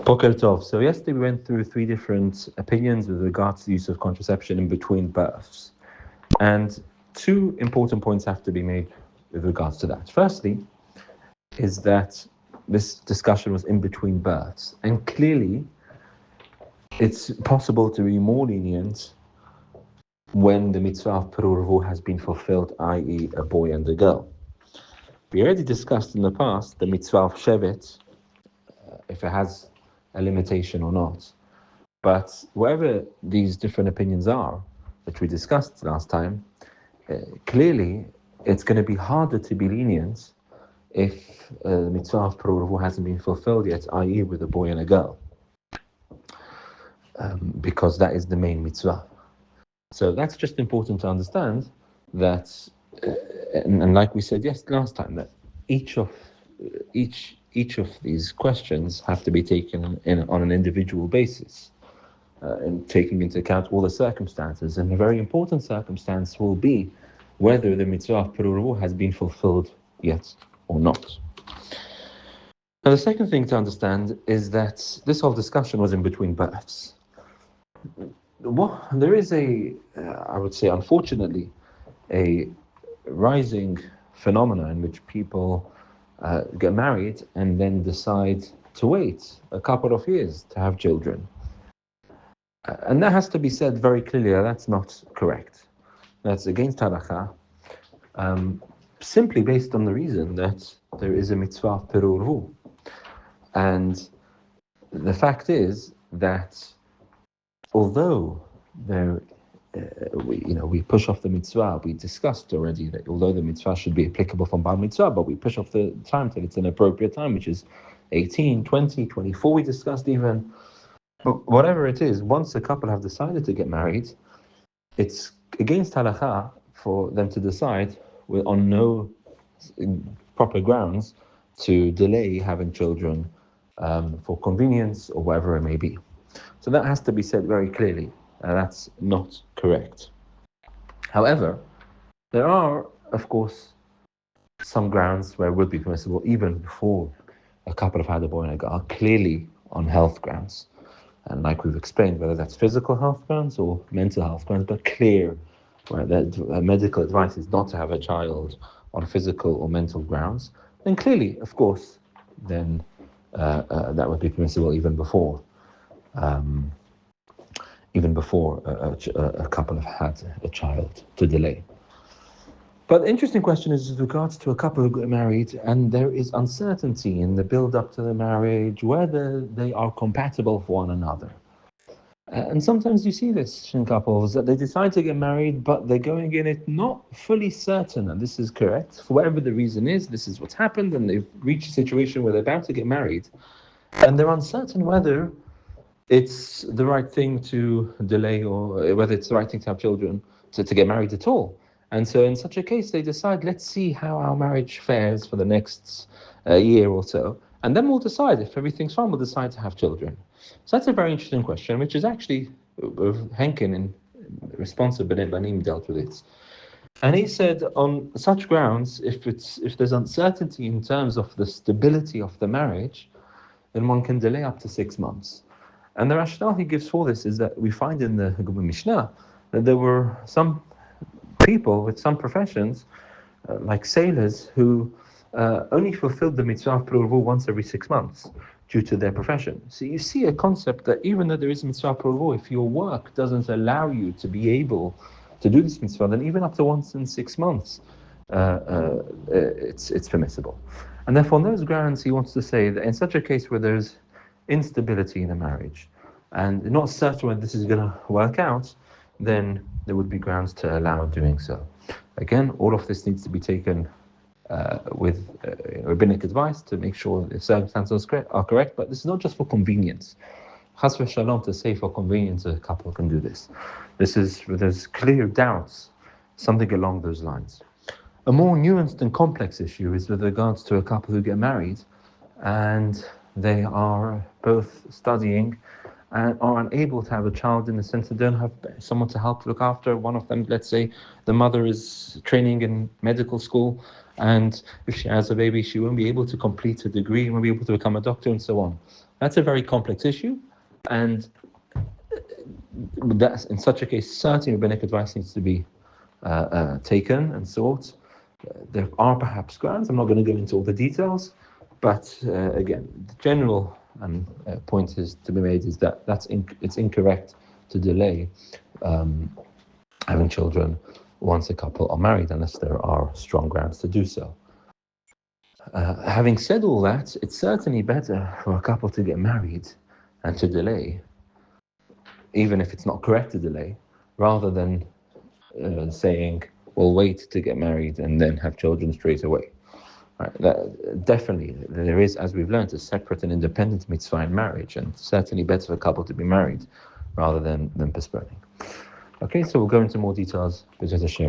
Boker Tov. So yesterday we went through three different opinions with regards to the use of contraception in between births. And two important points have to be made with regards to that. Firstly, is that this discussion was in between births. And clearly, it's possible to be more lenient when the mitzvah of Perurvu has been fulfilled, i.e. a boy and a girl. We already discussed in the past the mitzvah of Shevet, if it has a limitation or not. But wherever these different opinions are, which we discussed last time, clearly it's going to be harder to be lenient if the mitzvah of Perurvu hasn't been fulfilled yet, i.e. with a boy and a girl, because that is the main mitzvah. So that's just important to understand that, and like we said last time, that each of these questions have to be taken on an individual basis, and taking into account all the circumstances. And a very important circumstance will be whether the mitzvah of Perurvu has been fulfilled yet or not. Now, the second thing to understand is that this whole discussion was in between births. Well, there is I would say, unfortunately, a rising phenomena in which people get married and then decide to wait a couple of years to have children. And that has to be said very clearly, that's not correct. That's against halakha, simply based on the reason that there is a mitzvah of perurvu. And the fact is that although we push off the mitzvah, we discussed already that although the mitzvah should be applicable from bar mitzvah, but we push off the time till it's an appropriate time, which is 18, 20, 24, we discussed even. But whatever it is, once a couple have decided to get married, it's against halakha for them to decide on no proper grounds to delay having children for convenience or whatever it may be. So that has to be said very clearly. That's not correct. However, there are, of course, some grounds where it would be permissible even before a couple have had a boy and a girl, clearly on health grounds. And like we've explained, whether that's physical health grounds or mental health grounds, but clear where that medical advice is not to have a child on physical or mental grounds, then clearly, of course, then that would be permissible even before a couple have had a child to delay. But the interesting question is with regards to a couple who get married and there is uncertainty in the build-up to the marriage, whether they are compatible for one another. And sometimes you see this in couples, that they decide to get married, but they're going in it not fully certain that this is correct. For whatever the reason is, this is what's happened, and they've reached a situation where they're about to get married, and they're uncertain whether it's the right thing to delay or whether it's the right thing to have children, to get married at all. And so in such a case, they decide, let's see how our marriage fares for the next year or so. And then we'll decide if everything's fine, we'll decide to have children. So that's a very interesting question, which is actually Henkin in response to Bnei Banim dealt with it. And he said on such grounds, if there's uncertainty in terms of the stability of the marriage, then one can delay up to 6 months. And the rationale he gives for this is that we find in the Mishnah that there were some people with some professions, like sailors, who only fulfilled the mitzvah of Perurvu once every 6 months due to their profession. So you see a concept that even though there is mitzvah Perurvu, if your work doesn't allow you to be able to do this mitzvah, then even up to once in 6 months, it's permissible. And therefore, on those grounds, he wants to say that in such a case where there's instability in a marriage and not certain whether this is going to work out, then there would be grounds to allow doing so. Again, all of this needs to be taken with rabbinic advice to make sure the circumstances are correct, but this is not just for convenience. Chas v'shalom, to say for convenience a couple can do this. There's clear doubts, something along those lines. A more nuanced and complex issue is with regards to a couple who get married and they are both studying and are unable to have a child in the sense that they don't have someone to help look after. One of them, let's say, the mother is training in medical school, and if she has a baby, she won't be able to complete a degree, won't be able to become a doctor, and so on. That's a very complex issue, and that's, in such a case, certainly rabbinic advice needs to be taken and sought. There are perhaps grounds. I'm not going to go into all the details, but again, the general point is to be made is that it's incorrect to delay having children once a couple are married, unless there are strong grounds to do so. Having said all that, it's certainly better for a couple to get married and to delay, even if it's not correct to delay, rather than saying, "Well, wait to get married and then have children straight away." Right? Definitely, there is, as we've learned, a separate and independent mitzvah in marriage, and certainly better for a couple to be married rather than postponing. Okay, so we'll go into more details. B'ezras Hashem.